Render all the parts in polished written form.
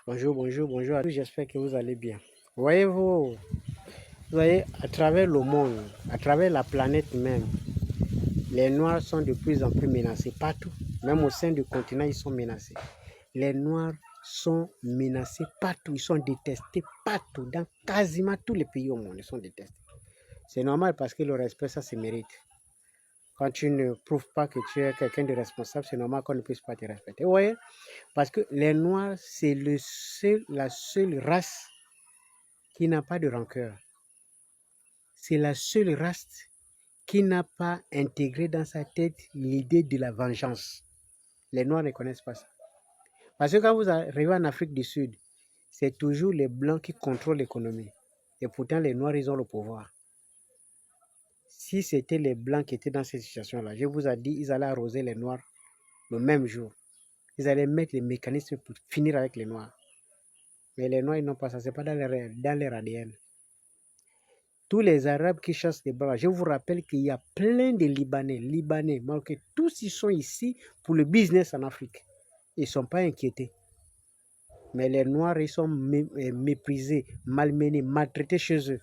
Bonjour, bonjour, bonjour à tous, j'espère que vous allez bien. Voyez-vous, vous voyez, à travers le monde, à travers la planète même, les Noirs sont de plus en plus menacés partout. Même au sein du continent, ils sont menacés. Les Noirs sont menacés partout, ils sont détestés partout, dans quasiment tous les pays au monde, ils sont détestés. C'est normal parce que le respect, ça se mérite. Quand tu ne prouves pas que tu es quelqu'un de responsable, c'est normal qu'on ne puisse pas te respecter. Vous voyez, parce que les Noirs, c'est la seule race qui n'a pas de rancœur. C'est la seule race qui n'a pas intégré dans sa tête l'idée de la vengeance. Les Noirs ne connaissent pas ça. Parce que quand vous arrivez en Afrique du Sud, c'est toujours les Blancs qui contrôlent l'économie. Et pourtant, les Noirs, ils ont le pouvoir. Si c'était les Blancs qui étaient dans cette situation-là, je vous ai dit, ils allaient arroser les Noirs le même jour. Ils allaient mettre les mécanismes pour finir avec les Noirs. Mais les Noirs, ils n'ont pas ça. Ce n'est pas dans leur ADN. Tous les Arabes qui chassent les Blancs, je vous rappelle qu'il y a plein de Libanais, Marocains, tous ils sont ici pour le business en Afrique. Ils ne sont pas inquiétés. Mais les Noirs, ils sont méprisés, malmenés, maltraités chez eux.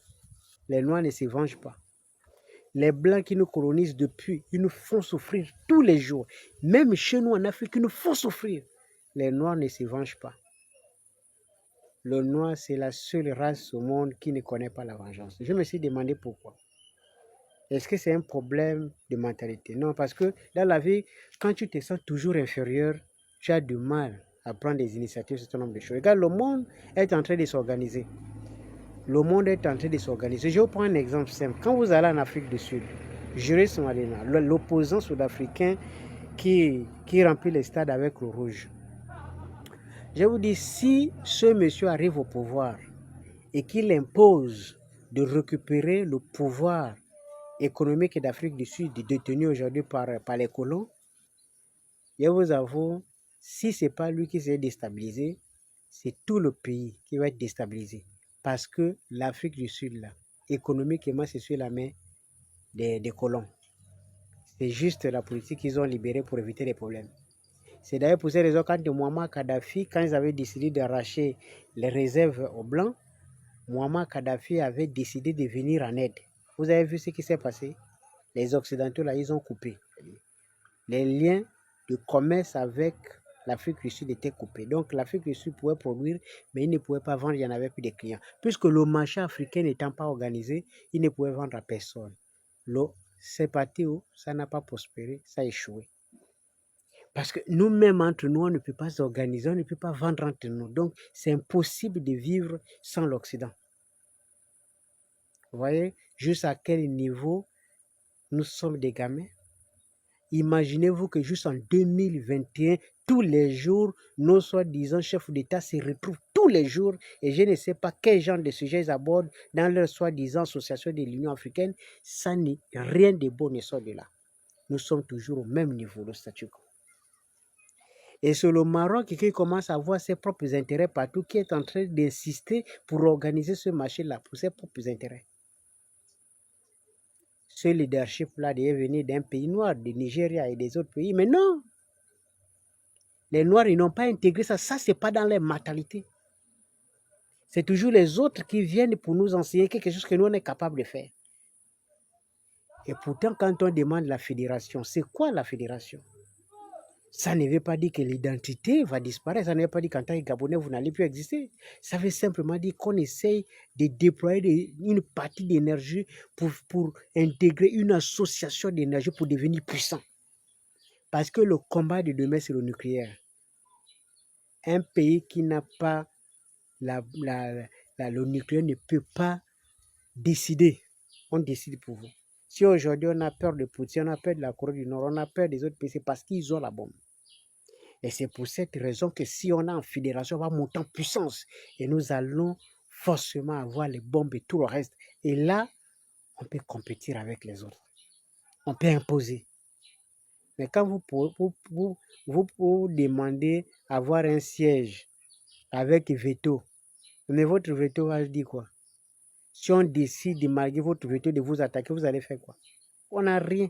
Les Noirs ne se vengent pas. Les Blancs qui nous colonisent depuis, ils nous font souffrir tous les jours. Même chez nous en Afrique, ils nous font souffrir. Les Noirs ne se vengent pas. Le Noir, c'est la seule race au monde qui ne connaît pas la vengeance. Je me suis demandé pourquoi. Est-ce que c'est un problème de mentalité? Non, parce que dans la vie, quand tu te sens toujours inférieur, tu as du mal à prendre des initiatives sur un certain nombre de choses. Regarde, le monde est en train de s'organiser. Le monde est en train de s'organiser. Je vais vous prendre un exemple simple. Quand vous allez en Afrique du Sud, Julius Malema, l'opposant sud-africain qui remplit les stades avec le rouge. Je vous dis, si ce monsieur arrive au pouvoir et qu'il impose de récupérer le pouvoir économique d'Afrique du Sud détenu aujourd'hui par les colons, je vous avoue, si ce n'est pas lui qui s'est déstabilisé, c'est tout le pays qui va être déstabilisé. Parce que l'Afrique du Sud, là, économiquement, c'est sur la main des colons. C'est juste la politique qu'ils ont libérée pour éviter les problèmes. C'est d'ailleurs pour ces raisons quand Muammar Kadhafi, quand ils avaient décidé d'arracher les réserves aux Blancs, Muammar Kadhafi avait décidé de venir en aide. Vous avez vu ce qui s'est passé? Les Occidentaux, là, ils ont coupé. Les liens de commerce avec l'Afrique du Sud étaient coupés. Donc, l'Afrique du Sud pouvait produire, mais il ne pouvait pas vendre, il n'y en avait plus de clients. Puisque le marché africain n'étant pas organisé, il ne pouvait vendre à personne. C'est parti où ça n'a pas prospéré, ça a échoué. Parce que nous-mêmes, entre nous, on ne peut pas s'organiser, on ne peut pas vendre entre nous. Donc, c'est impossible de vivre sans l'Occident. Vous voyez, jusqu'à quel niveau nous sommes des gamins. Imaginez-vous que juste en 2021, tous les jours, nos soi-disant chefs d'État se retrouvent tous les jours et je ne sais pas quel genre de sujet ils abordent dans leur soi-disant association de l'Union africaine. Ça n'est rien de bon ne sort de là. Nous sommes toujours au même niveau, le statu quo. Et c'est le Maroc qui commence à avoir ses propres intérêts partout, qui est en train d'insister pour organiser ce marché-là, pour ses propres intérêts. Ce leadership-là devait venir d'un pays noir, du Nigeria et des autres pays, mais non. Les Noirs, ils n'ont pas intégré ça. Ça, ce n'est pas dans leur mentalité. C'est toujours les autres qui viennent pour nous enseigner quelque chose que nous, on est capable de faire. Et pourtant, quand on demande la fédération, c'est quoi la fédération? Ça ne veut pas dire que l'identité va disparaître. Ça ne veut pas dire qu'en tant que Gabonais, vous n'allez plus exister. Ça veut simplement dire qu'on essaye de déployer une partie d'énergie pour intégrer une association d'énergie pour devenir puissant. Parce que le combat de demain, c'est le nucléaire. Un pays qui n'a pas le nucléaire ne peut pas décider. On décide pour vous. Si aujourd'hui on a peur de Poutine, on a peur de la Corée du Nord, on a peur des autres pays, c'est parce qu'ils ont la bombe. Et c'est pour cette raison que si on est en fédération, on va monter en puissance. Et nous allons forcément avoir les bombes et tout le reste. Et là, on peut compétir avec les autres. On peut imposer. Mais quand vous demandez avoir un siège avec veto, mais votre veto va dire quoi? Si on décide de malgré votre veto de vous attaquer, vous allez faire quoi? On n'a rien.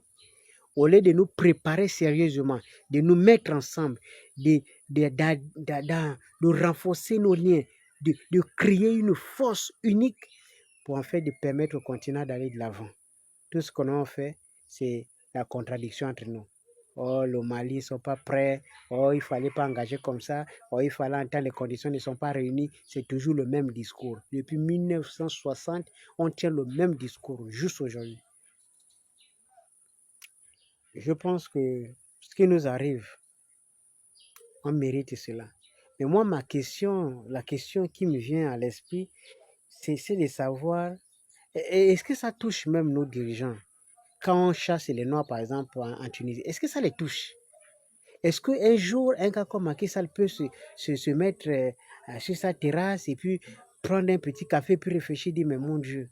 Au lieu de nous préparer sérieusement, de nous mettre ensemble, de de renforcer nos liens, de créer une force unique pour en fait de permettre au continent d'aller de l'avant. Tout ce qu'on a fait, c'est la contradiction entre nous. Oh, le Mali ne sont pas prêts. Oh, il ne fallait pas engager comme ça. Oh, il fallait entendre les conditions ne sont pas réunies. C'est toujours le même discours. Depuis 1960, on tient le même discours, juste aujourd'hui. Je pense que ce qui nous arrive, on mérite cela. Mais moi, la question qui me vient à l'esprit, c'est de savoir, est-ce que ça touche même nos dirigeants? Quand on chasse les Noirs, par exemple, en Tunisie, est-ce que ça les touche? Est-ce qu'un jour, un gars comme Macky Sall peut se mettre sur sa terrasse et puis prendre un petit café puis réfléchir, dire, mais mon Dieu,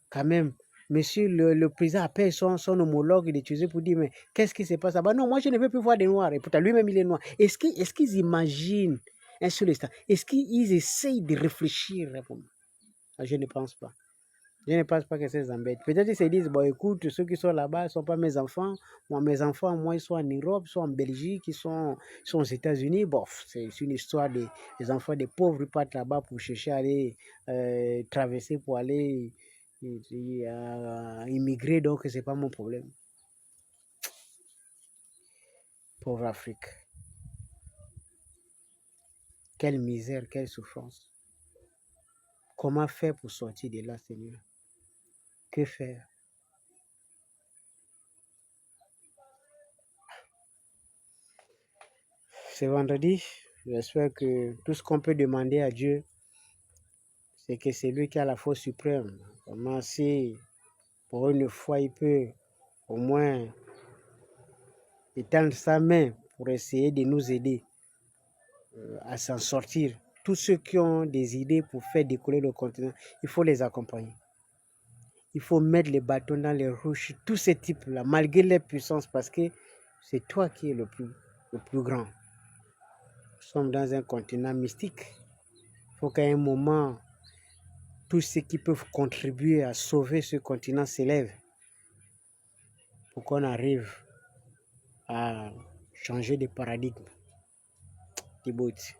quand même, monsieur le président appelle son homologue de Tunisie pour dire, mais qu'est-ce qui se passe là-bas? Non, moi je ne veux plus voir des Noirs. Et pourtant, lui-même, il est noir. Est-ce qu'ils imaginent un seul instant? Est-ce qu'ils essayent de réfléchir? Je ne pense pas. Je ne pense pas que ça les embête. Peut-être qu'ils se disent, bon, écoute, ceux qui sont là-bas ne sont pas mes enfants. Moi, mes enfants, moi, ils sont en Europe, ils sont en Belgique, ils sont aux États-Unis. Bon, c'est une histoire des enfants des pauvres qui partent là-bas pour chercher à aller traverser, pour aller immigrer. Donc, ce n'est pas mon problème. Pauvre Afrique. Quelle misère, quelle souffrance. Comment faire pour sortir de là, Seigneur? Que faire? C'est vendredi. J'espère que tout ce qu'on peut demander à Dieu, c'est que c'est lui qui a la force suprême. Comment si, pour une fois, il peut au moins étendre sa main pour essayer de nous aider à s'en sortir. Tous ceux qui ont des idées pour faire décoller le continent, il faut les accompagner. Il faut mettre les bâtons dans les roues, tous ces types-là, malgré leur puissance, parce que c'est toi qui es le plus grand. Nous sommes dans un continent mystique. Il faut qu'à un moment, tous ceux qui peuvent contribuer à sauver ce continent s'élèvent pour qu'on arrive à changer de paradigme. Djibouti.